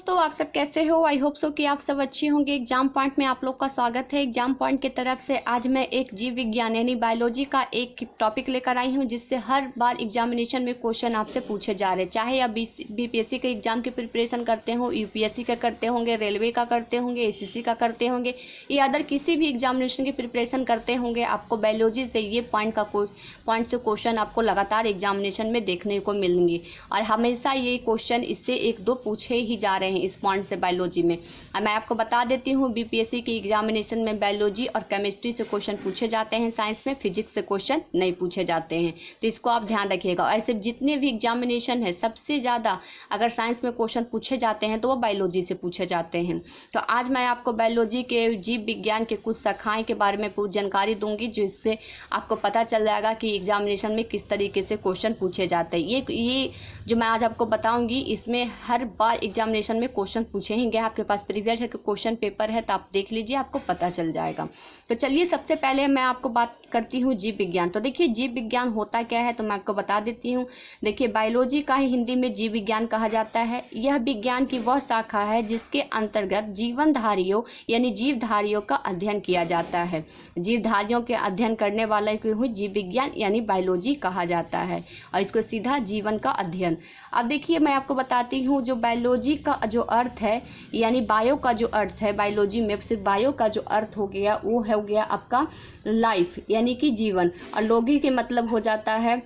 दोस्तों, आप सब कैसे हो। आई होप सो कि आप सब अच्छे होंगे। एग्जाम पॉइंट में आप लोग का स्वागत है। एग्जाम पॉइंट की तरफ से आज मैं एक जीव विज्ञान यानी बायोलॉजी का एक टॉपिक लेकर आई हूं, जिससे हर बार एग्जामिनेशन में क्वेश्चन आपसे पूछे जा रहे हैं। चाहे आप बीपीएससी के एग्जाम की प्रिपरेशन करते हो, यूपीएससी का करते होंगे, रेलवे का करते होंगे, एसएससी का करते होंगे या अदर किसी भी एग्जामिनेशन की प्रिपरेशन करते होंगे, आपको बायोलॉजी से ये पॉइंट से क्वेश्चन आपको लगातार एग्जामिनेशन में देखने को मिलेंगे। और हमेशा ये क्वेश्चन इससे एक दो पूछे ही जा रहे हैं इस पॉइंट से बायोलॉजी में। अब मैं आपको बता देती हूँ, बीपीएससी के एग्जामिनेशन में बायोलॉजी और केमिस्ट्री से क्वेश्चन पूछे जाते हैं, साइंस में फिजिक्स से क्वेश्चन नहीं पूछे जाते हैं, तो इसको आप ध्यान रखिएगा। और ऐसे जितने भी एग्जामिनेशन है, सबसे ज़्यादा अगर साइंस में क्वेश्चन पूछे जाते हैं तो वो बायोलॉजी से पूछे जाते हैं। तो आज मैं आपको बायोलॉजी के जीव विज्ञान के कुछ शाखाएं के बारे में कुछ जानकारी दूंगी, जिससे आपको पता चल जाएगा कि एग्जामिनेशन में किस तरीके से क्वेश्चन पूछे जाते हैं। ये जो मैं आज आपको बताऊंगी, इसमें हर बार एग्जामिनेशन में क्वेश्चन पूछे ही गए। आपके पास प्रीवियस ईयर का क्वेश्चन पेपर है तो आप देख लीजिए, आपको पता चल जाएगा। तो चलिए, सबसे पहले मैं आपको बात करती हूँ जीव विज्ञान। तो देखिए, जीव विज्ञान होता क्या है तो मैं आपको बता देती हूँ। देखिए, बायोलॉजी का ही हिंदी में जीव विज्ञान कहा जाता है। यह विज्ञान की वह शाखा है जिसके अंतर्गत जीवनधारियों यानी जीवधारियों का अध्ययन किया जाता है। जीवधारियों के अध्ययन करने वाले को जीव विज्ञान यानी बायोलॉजी कहा जाता है, और इसको सीधा जीवन का अध्ययन। अब देखिए, मैं आपको बताती हूँ, जो बायोलॉजी का जो अर्थ है यानी बायो का जो अर्थ है, बायोलॉजी में सिर्फ बायो का जो अर्थ हो गया वो हो गया आपका लाइफ यानी कि जीवन, और लोगी के मतलब हो जाता है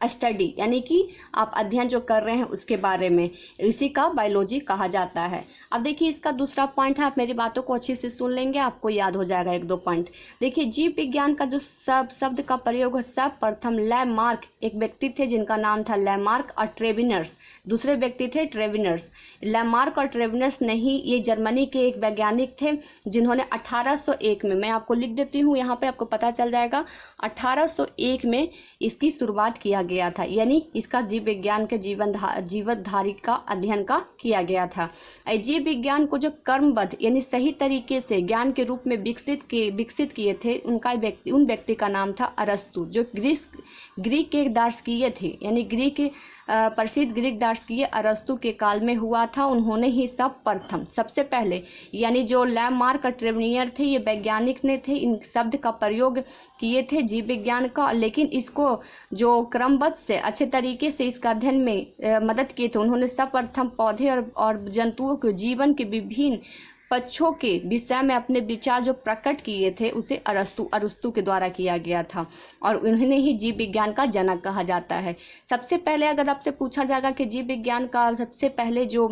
स्टडी यानी कि आप अध्ययन जो कर रहे हैं उसके बारे में, इसी का बायोलॉजी कहा जाता है। अब देखिए, इसका दूसरा पॉइंट है, आप मेरी बातों को अच्छे से सुन लेंगे, आपको याद हो जाएगा एक दो पॉइंट। देखिए, जीव विज्ञान का जो शब्द का प्रयोग है, सर्वप्रथम लैमार्क एक व्यक्ति थे जिनका नाम था लैमार्क, और ट्रेविनर्स दूसरे व्यक्ति थे ट्रेविनर्स। लैमार्क और ट्रेविनर्स नहीं, ये जर्मनी के एक वैज्ञानिक थे जिन्होंने 1801 में, मैं आपको लिख देती हूँ यहाँ पर, आपको पता चल जाएगा, 1801 में इसकी शुरुआत किया गया था, यानी इसका जीव विज्ञान के जीवधारी का अध्ययन का किया गया था। जीव विज्ञान को जो कर्मबद्ध यानी सही तरीके से ज्ञान के रूप में विकसित किए थे, उन व्यक्ति का नाम था अरस्तु, जो ग्रीक के दार्शनिक थे, यानी प्रसिद्ध ग्रीक दार्शनिक अरस्तु के काल में हुआ था। उन्होंने ही सबसे पहले यानी जो लैमार्क और ट्रेविनियर थे, ये वैज्ञानिक ने थे, इन शब्द का प्रयोग किए थे जीव विज्ञान का, लेकिन इसको जो क्रमबद्ध से अच्छे तरीके से इसका अध्ययन में मदद किए थे। उन्होंने सर्वप्रथम पौधे और जंतुओं के जीवन के विभिन्न पक्षों के विषय में अपने विचार जो प्रकट किए थे, उसे अरस्तु के द्वारा किया गया था, और उन्हें ही जीव विज्ञान का जनक कहा जाता है। सबसे पहले अगर आपसे पूछा जाएगा कि जीव विज्ञान का सबसे पहले जो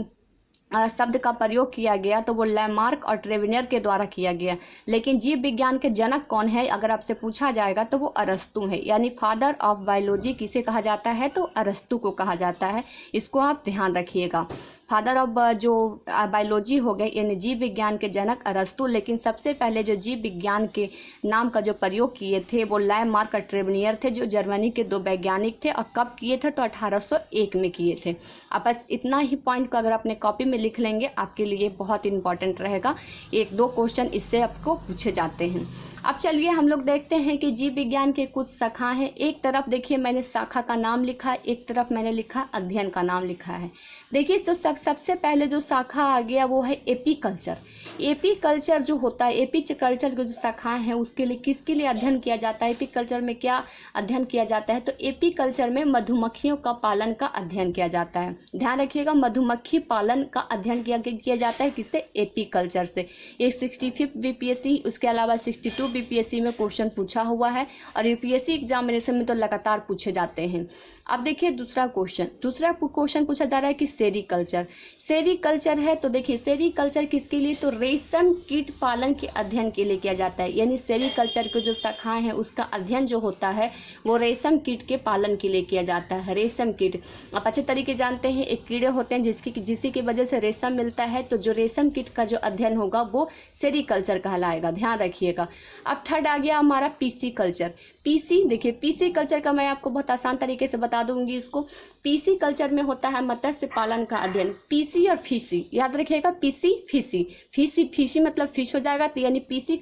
शब्द का प्रयोग किया गया, तो वो लैमार्क और ट्रेविनियर के द्वारा किया गया, लेकिन जीव विज्ञान के जनक कौन है अगर आपसे पूछा जाएगा तो वो अरस्तु है, यानी फादर ऑफ बायोलॉजी किसे कहा जाता है तो अरस्तु को कहा जाता है। इसको आप ध्यान रखिएगा, फादर ऑफ जो बायोलॉजी हो गए यानी जीव विज्ञान के जनक अरस्तु। लेकिन सबसे पहले जो जीव विज्ञान के नाम का जो प्रयोग किए थे वो लैमार्क और ट्रेविनियर थे, जो जर्मनी के दो वैज्ञानिक थे, और कब किए थे तो 1801 में किए थे। अब बस इतना ही पॉइंट को अगर अपने कॉपी में लिख लेंगे, आपके लिए बहुत इंपॉर्टेंट रहेगा। एक दो क्वेश्चन इससे आपको पूछे जाते हैं। अब चलिए हम लोग देखते हैं कि जीव विज्ञान के कुछ शाखा हैं। एक तरफ देखिए मैंने शाखा का नाम लिखा है, एक तरफ मैंने लिखा अध्ययन का नाम लिखा है। देखिए, तो सबसे पहले जो शाखा आ गया वो है एपीकल्चर। एपीकल्चर जो होता है, एपीकल्चर की जो शाखाएं हैं उसके लिए किसके लिए अध्ययन किया जाता है, एपीकल्चर में क्या अध्ययन किया जाता है, तो एपीकल्चर में मधुमक्खियों का पालन का अध्ययन किया जाता है। ध्यान रखिएगा, मधुमक्खी पालन का अध्ययन किया जाता है किससे, एपीकल्चर से। ये 65 बीपीएससी, उसके अलावा 62 बीपीएससी में क्वेश्चन पूछा हुआ है, और यूपीएससी एग्जामिनेशन में तो लगातार पूछे जाते हैं। अब देखिए दूसरा क्वेश्चन पूछा जा रहा है कि सेरीकल्चर है। तो देखिए, सेरीकल्चर किसके लिए, तो रेशम कीट पालन के अध्ययन के लिए किया जाता है, यानी सेरीकल्चर के जो शाखाएं हैं उसका अध्ययन जो होता है वो रेशम कीट के पालन के लिए किया जाता है। रेशम कीट आप अच्छे तरीके जानते हैं, एक कीड़े होते हैं जिसी की वजह से रेशम मिलता है, तो जो रेशम कीट का जो अध्ययन होगा वो सेरीकल्चर कहलाएगा, ध्यान रखिएगा। अब थर्ड आ गया हमारा पीसी कल्चर। देखिए, पीसी कल्चर का मैं आपको बहुत आसान तरीके से बता दूंगी इसको। पीसी कल्चर में होता है मत्स्य पालन का अध्ययन। पीसी और फिशी याद रखिएगा, फिशी मतलब फिश हो जाएगा, तो यानी पीसी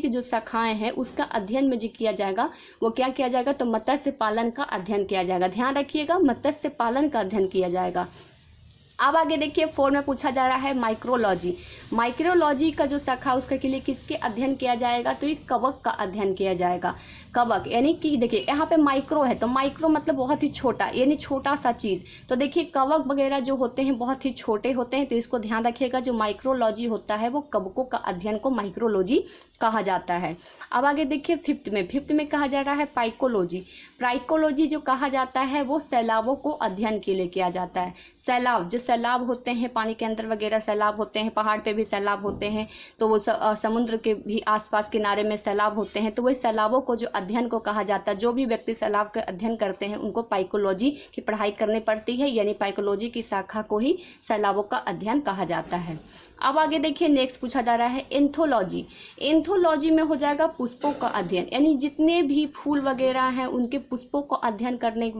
की जो शाखाएं हैं उसका अध्ययन में जो किया जाएगा वो क्या किया जाएगा, तो मत्स्य पालन का अध्ययन किया जाएगा। ध्यान रखिएगा, मत्स्य पालन का अध्ययन किया जाएगा। अब आगे देखिए 4 में पूछा जा रहा है माइक्रोलॉजी। माइक्रोलॉजी का जो शाखा उसका के लिए किसके अध्ययन किया जाएगा, तो ये कवक का अध्ययन किया जाएगा। कवक यानी कि देखिए यहाँ पे माइक्रो है, तो माइक्रो मतलब बहुत ही छोटा, यानी छोटा सा चीज। तो देखिए कवक वगैरह जो होते हैं बहुत ही छोटे होते हैं, तो इसको ध्यान रखिएगा। जो माइक्रोलॉजी होता है वो कवकों का अध्ययन को माइक्रोलॉजी कहा जाता है। अब आगे देखिए 5th में कहा जा रहा है पाइकोलॉजी। पाइकोलॉजी जो कहा जाता है वो सैलाबों को अध्ययन के लिए किया जाता है। सैलाब, जो सैलाब होते हैं पानी के अंदर वगैरह सैलाब होते हैं, पहाड़ पे भी सैलाब होते हैं, तो वो समुद्र के भी आसपास किनारे में सैलाब होते हैं, तो वही सैलाबों को जो अध्ययन को कहा जाता है। जो भी व्यक्ति सैलाब का अध्ययन करते हैं उनको पाइकोलॉजी की पढ़ाई करनी पड़ती है, यानी पाइकोलॉजी की शाखा को ही सैलाबों का अध्ययन कहा जाता है। अब आगे देखिए नेक्स्ट पूछा जा रहा है एंथोलॉजी। एंथोलॉजी में हो जाएगा पुष्पों का अध्ययन, यानी जितने भी फूल वगैरह हैं उनके पुष्पों को अध्ययन करने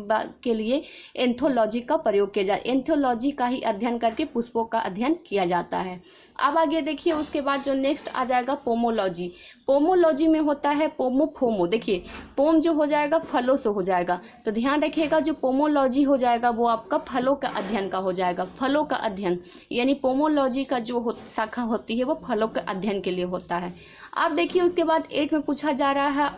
के लिए एंथोलॉजी का प्रयोग किया जाए। एंथोलॉजी का ही अध्ययन करके पुष्पों का अध्ययन किया जाता है। अब आगे देखिए उसके बाद जो नेक्स्ट आ जाएगा पोमोलॉजी। पोमोलॉजी में होता है पोमो। देखिए पोम जो हो जाएगा फलों से हो जाएगा, तो ध्यान रखिएगा जो पोमोलॉजी हो जाएगा वो आपका फलों का अध्ययन का हो जाएगा। फलों का अध्ययन यानी पोमोलॉजी का जो शाखा होती है वो फलों के अध्ययन के लिए होता है। अब देखिए उसके बाद 8 में पूछा जा रहा है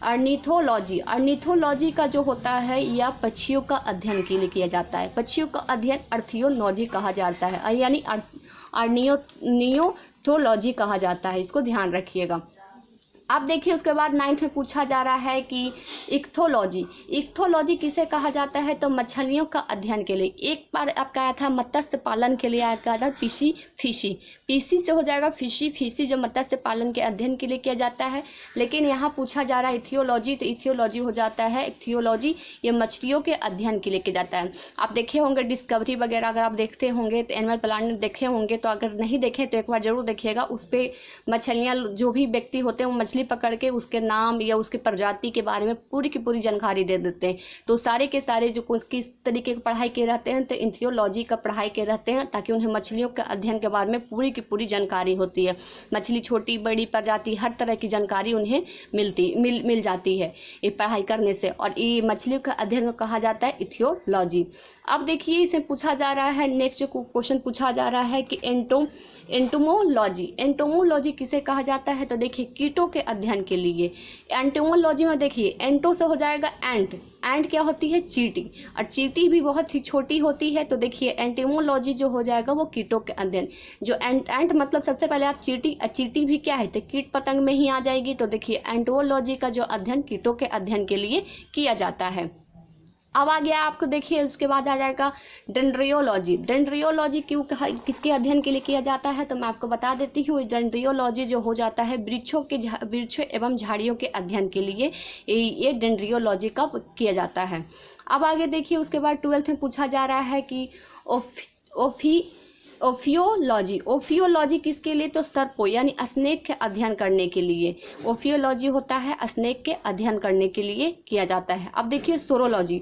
अर्निथोलॉजी। अर्निथोलॉजी का जो होता है या पक्षियों का अध्ययन के लिए किया जाता है। पक्षियों का अध्ययन अर्थियोलॉजी कहा जाता है, यानी अर्नियोथोलॉजी कहा जाता है, इसको ध्यान रखिएगा। अब देखिए उसके बाद 9th में पूछा जा रहा है कि इक्थोलॉजी। इक्थोलॉजी किसे कहा जाता है, तो मछलियों का अध्ययन के लिए। एक बार आपका आया था मत्स्य पालन के लिए आया था फिशी से हो जाएगा फिशी जो मत्स्य पालन के अध्ययन के लिए किया जाता है। लेकिन यहाँ पूछा जा रहा है इथियोलॉजी, तो इथियोलॉजी हो जाता है। इथियोलॉजी ये मछलियों के अध्ययन के लिए किया जाता है। आप देखे होंगे डिस्कवरी वगैरह, अगर आप देखते होंगे तो एनिमल प्लानेट देखे होंगे, तो अगर नहीं देखे तो एक बार जरूर देखिएगा। उस पर मछलियाँ जो भी व्यक्ति होते हैं वो मछली पकड़ के उसके नाम या उसके प्रजाति के बारे में पूरी की पूरी जानकारी दे देते हैं। तो सारे के सारे जो किस तरीके की पढ़ाई के रहते हैं, तो इथियोलॉजी का पढ़ाई के रहते हैं, ताकि उन्हें मछलियों के अध्ययन के बारे में पूरी की पूरी जानकारी होती है। मछली छोटी बड़ी प्रजाति हर तरह की जानकारी उन्हें मिल जाती है ये पढ़ाई करने से, और ये मछलियों का अध्ययन को कहा जाता है इथियोलॉजी। अब देखिए इसे पूछा जा रहा है, नेक्स्ट जो क्वेश्चन पूछा जा रहा है कि एंटोमोलॉजी। एंटोमोलॉजी किसे कहा जाता है, तो देखिए कीटों के अध्ययन के लिए। एंटोमोलॉजी में देखिए एंटो से हो जाएगा एंट क्या होती है, चींटी, और चींटी भी बहुत ही छोटी होती है। तो देखिए एंटोमोलॉजी जो हो जाएगा वो कीटों के अध्ययन। जो एंट मतलब सबसे पहले आप चींटी भी क्या है, तो कीट पतंग में ही आ जाएगी। तो देखिए एंटोमोलॉजी का जो अध्ययन कीटों के अध्ययन के लिए किया जाता है। अब आ गया आपको देखिए उसके बाद आ जाएगा डेंड्रियोलॉजी। डेंड्रियोलॉजी किसके अध्ययन के लिए किया जाता है, तो मैं आपको बता देती हूँ। डेंड्रियोलॉजी जो हो जाता है वृक्षों एवं झाड़ियों के अध्ययन के लिए ये डेंड्रियोलॉजी का किया जाता है। अब आगे देखिए उसके बाद 12th में पूछा जा रहा है कि ओफियोलॉजी किसके लिए, तो सर्पों यानी स्नेक के अध्ययन करने के लिए। ओफियोलॉजी होता है स्नेक के अध्ययन करने के लिए किया जाता है। अब देखिए सोरोलॉजी।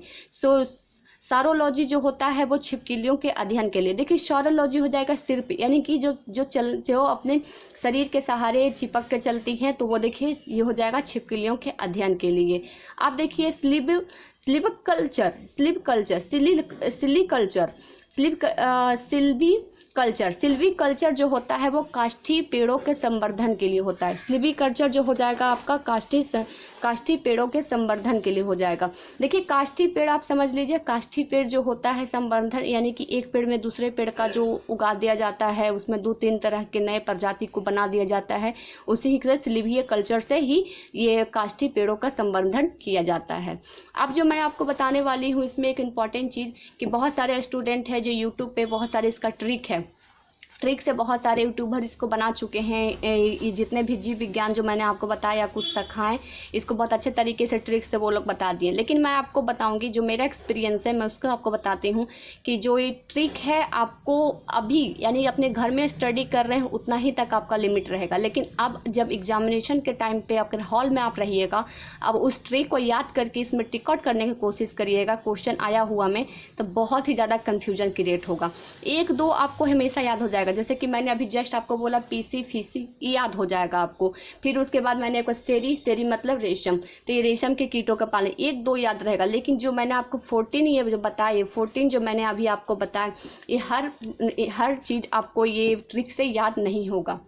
सारोलॉजी जो होता है वो छिपकलियों के अध्ययन के लिए। देखिए सौरोलॉजी हो जाएगा सिर पे, यानी कि जो अपने शरीर के सहारे चिपक के चलती हैं, तो वो देखिए ये हो जाएगा छिपकलियों के अध्ययन के लिए। अब देखिए सिल्वीकल्चर जो होता है वो काष्ठी पेड़ों के संवर्धन के लिए होता है। सिल्वीकल्चर जो हो जाएगा आपका काष्ठी पेड़ों के संवर्धन के लिए हो जाएगा। देखिए काष्ठी पेड़ आप समझ लीजिए, काष्ठी पेड़ जो होता है संवर्धन यानी कि एक पेड़ में दूसरे पेड़ का जो उगा दिया जाता है, उसमें 2-3 तरह के नए प्रजाति को बना दिया जाता है। उसी तरह सिल्वीकल्चर से ही ये काष्ठी पेड़ों का संवर्धन किया जाता है। अब जो मैं आपको बताने वाली हूँ इसमें एक इम्पॉर्टेंट चीज़ कि बहुत सारे स्टूडेंट हैं जो यूट्यूब पे बहुत सारे इसका ट्रिक से बहुत सारे यूट्यूबर इसको बना चुके हैं। ये जितने भी जीव विज्ञान जो मैंने आपको बताया कुछ शाखाएं, इसको बहुत अच्छे तरीके से ट्रिक से वो लोग बता दिए। लेकिन मैं आपको बताऊंगी जो मेरा एक्सपीरियंस है, मैं उसको आपको बताती हूँ कि जो ये ट्रिक है आपको अभी यानी अपने घर में स्टडी कर रहे हैं उतना ही तक आपका लिमिट रहेगा। लेकिन अब जब एग्जामिनेशन के टाइम पे आपके हॉल में आप रहिएगा, अब उस ट्रिक को याद करके इसमें टिक आउट करने की कोशिश करिएगा क्वेश्चन आया हुआ में, तो बहुत ही ज़्यादा कन्फ्यूजन क्रिएट होगा। 1-2 आपको हमेशा याद हो जाएगा। जाएगा। जैसे कि मैंने अभी जस्ट आपको बोला पीसी फीसी याद हो जाएगा आपको। फिर उसके बाद मैंने आपको सेरी मतलब रेशम, तो ये रेशम के कीटों का पालन, 1-2 याद रहेगा। लेकिन जो मैंने आपको 14 ये जो बताया, 14 जो मैंने अभी आपको बताया, ये हर चीज़ आपको ये ट्रिक से याद नहीं होगा।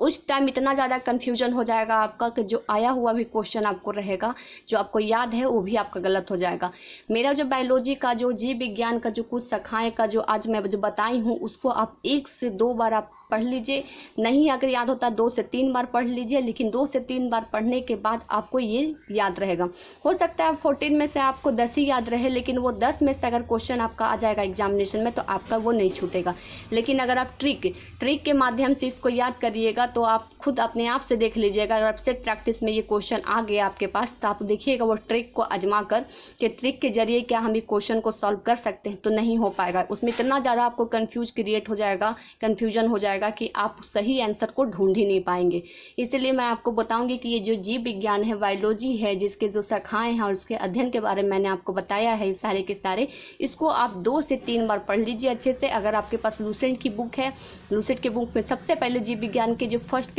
उस टाइम इतना ज़्यादा कन्फ्यूजन हो जाएगा आपका कि जो आया हुआ भी क्वेश्चन आपको रहेगा, जो आपको याद है वो भी आपका गलत हो जाएगा। मेरा जो बायोलॉजी का जो जीव विज्ञान का जो कुछ शाखाएं का जो आज मैं जो बताई हूँ, उसको आप 1 से 2 बार आप पढ़ लीजिए। नहीं अगर याद होता 2 से 3 बार पढ़ लीजिए, लेकिन 2 से 3 बार पढ़ने के बाद आपको ये याद रहेगा। हो सकता है 14 में से आपको 10 ही याद रहे, लेकिन वो 10 में से अगर क्वेश्चन आपका आ जाएगा एग्जामिनेशन में तो आपका वो नहीं छूटेगा। लेकिन अगर आप ट्रिक के माध्यम से इसको याद करिएगा तो आप खुद अपने आप से देख लीजिएगा। अगर सेट प्रैक्टिस में ये क्वेश्चन आ गया आपके पास तो आप देखिएगा वो ट्रिक को आजमा कर कि ट्रिक के जरिए क्या हम ये क्वेश्चन को सॉल्व कर सकते हैं, तो नहीं हो पाएगा। उसमें इतना ज़्यादा आपको कन्फ्यूजन हो जाएगा कि आप सही आंसर को ढूंढ ही नहीं पाएंगे। इसलिए मैं आपको बताऊंगी कि ये जो जीव विज्ञान है, बायोलॉजी है, जिसके जो शाखाएं हैं और उसके अध्ययन के बारे में मैंने आपको बताया है, सारे के सारे इसको आप 2 से 3 बार पढ़ लीजिए अच्छे से। अगर आपके पास लूसेंट की बुक है, लूसेंट की बुक में सबसे पहले जीव विज्ञान के जो फर्स्ट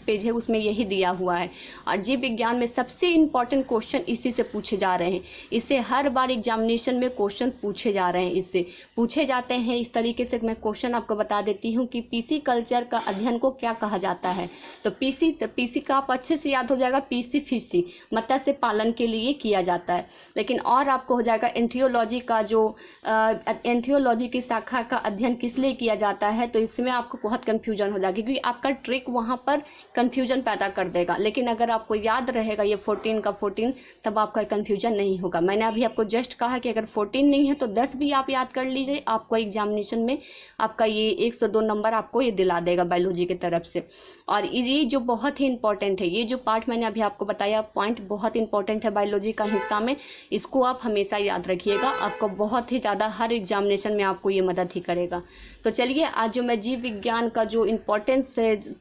पेज है उसमें यही दिया हुआ है। और जीव विज्ञान में सबसे इंपॉर्टेंट क्वेश्चन इसी से पूछे जा रहे हैं। इससे हर बार एग्जामिनेशन में क्वेश्चन पूछे जा रहे हैं, इससे पूछे जाते हैं। इस तरीके से मैं क्वेश्चन आपको बता देती हूँ कि पीसी कल्चर का अध्ययन को क्या कहा जाता है। तो पीसी का आप अच्छे से याद हो जाएगा, पीसी फिशी मत्स्य पालन के लिए किया जाता है। लेकिन और आपको हो जाएगा एंथियोलॉजी का जो एंथियोलॉजी की शाखा का अध्ययन किस लिए किया जाता है, तो इसमें आपको बहुत कंफ्यूजन हो जाएगी क्योंकि आपका ट्रिक वहाँ पर कंफ्यूजन पैदा कर देगा। लेकिन अगर आपको याद रहेगा ये 14 का 14, तब आपका कंफ्यूजन नहीं होगा। मैंने अभी आपको जस्ट कहा कि अगर 14 नहीं है तो 10 भी आप याद कर लीजिए, आपको एग्जामिनेशन में आपका ये 102 नंबर आपको ये दिला देगा बायोलॉजी की तरफ से। और ये जो बहुत ही इंपॉर्टेंट है, ये जो पार्ट मैंने अभी आपको बताया पॉइंट बहुत इंपॉर्टेंट है बायोलॉजी का हिस्सा में, इसको आप हमेशा याद रखिएगा। आपको बहुत ही ज़्यादा हर एग्जामिनेशन में आपको ये मदद ही करेगा। तो चलिए आज जो मैं जीव विज्ञान का जो इम्पोर्टेंस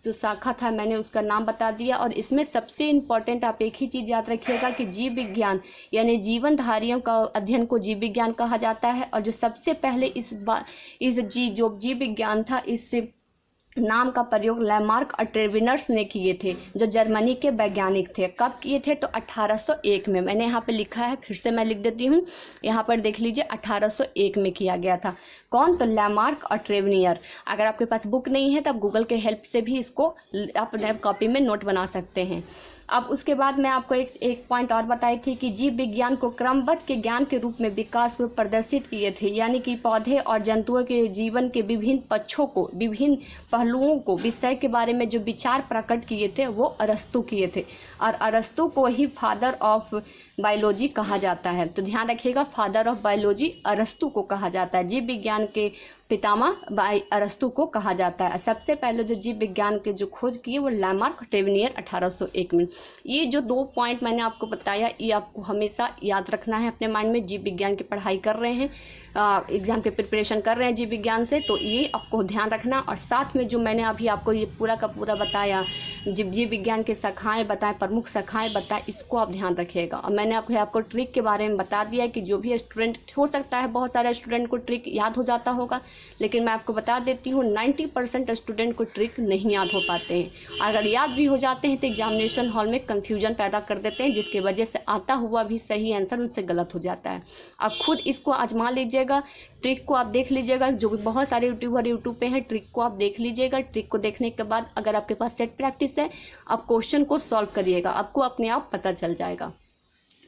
जो शाखा था मैंने उसका नाम बता दिया। और इसमें सबसे इम्पोर्टेंट आप एक ही चीज़ याद रखिएगा कि जीव विज्ञान यानी जीवनधारियों का अध्ययन को जीव विज्ञान कहा जाता है। और जो सबसे पहले जो जीव विज्ञान था इस नाम का प्रयोग लैमार्क और ट्रेविनर्स ने किए थे, जो जर्मनी के वैज्ञानिक थे। कब किए थे? तो 1801 में। मैंने यहाँ पे लिखा है, फिर से मैं लिख देती हूँ, यहाँ पर देख लीजिए 1801 में किया गया था। कौन? तो लैमार्क और ट्रेविनियर। अगर आपके पास बुक नहीं है तो आप गूगल के हेल्प से भी इसको अपने कॉपी में नोट बना सकते हैं। अब उसके बाद मैं आपको एक पॉइंट और बताई थी कि जीव विज्ञान को क्रमबद्ध के ज्ञान के रूप में विकास को प्रदर्शित किए थे, यानी कि पौधे और जंतुओं के जीवन के विभिन्न पक्षों को, विभिन्न पहलुओं को, विषय के बारे में जो विचार प्रकट किए थे वो अरस्तु किए थे। और अरस्तु को ही फादर ऑफ बायोलॉजी कहा जाता है। तो ध्यान रखिएगा, फादर ऑफ बायोलॉजी अरस्तु को कहा जाता है। जीव विज्ञान के पितामह अरस्तु को कहा जाता है। सबसे पहले जो जीव विज्ञान के जो खोज किए वो लैमार्क ट्रेविनियर 1801 में। ये जो 2 पॉइंट मैंने आपको बताया ये आपको हमेशा याद रखना है अपने माइंड में। जीव विज्ञान की पढ़ाई कर रहे हैं, एग्जाम के प्रिपरेशन कर रहे हैं जीव विज्ञान से, तो ये आपको ध्यान रखना। और साथ में जो मैंने अभी आपको ये पूरा का पूरा बताया, जीव विज्ञान के शाखाएं बताएं, प्रमुख शाखाएं बताएं, इसको आप ध्यान रखिएगा। और मैंने आपको ट्रिक के बारे में बता दिया कि जो भी स्टूडेंट, हो सकता है बहुत सारे स्टूडेंट को ट्रिक याद हो जाता होगा, लेकिन मैं आपको बता देती हूँ 90% स्टूडेंट को ट्रिक नहीं याद हो पाते हैं। अगर याद भी हो जाते हैं तो एग्जामिनेशन हॉल में कन्फ्यूजन पैदा कर देते हैं, जिसकी वजह से आता हुआ भी सही आंसर उनसे गलत हो जाता है। आप खुद इसको आजमा लीजिएगा, ट्रिक को आप देख लीजिएगा। जो भी बहुत सारे यूट्यूब पे हैं, ट्रिक को आप देख लीजिएगा। ट्रिक को देखने के बाद अगर आपके पास सेट प्रैक्टिस है, आप क्वेश्चन को सॉल्व करिएगा, आपको अपने आप पता चल जाएगा।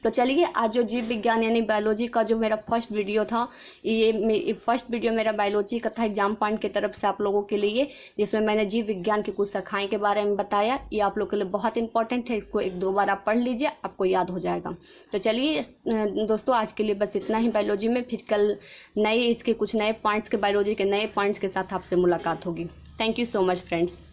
तो चलिए आज जो जीव विज्ञान यानी बायोलॉजी का जो मेरा फर्स्ट वीडियो था, ये फर्स्ट वीडियो मेरा बायोलॉजी का था एग्जाम पॉइंट की तरफ से आप लोगों के लिए, जिसमें मैंने जीव विज्ञान की कुछ शाखाएं के बारे में बताया। ये आप लोगों के लिए बहुत इंपॉर्टेंट है, इसको 1-2 बार आप पढ़ लीजिए, आपको याद हो जाएगा। तो चलिए दोस्तों आज के लिए बस इतना ही बायोलॉजी में। फिर कल इसके कुछ नए पॉइंट्स के, बायोलॉजी के नए पॉइंट्स के साथ आपसे मुलाकात होगी। Thank you so much friends.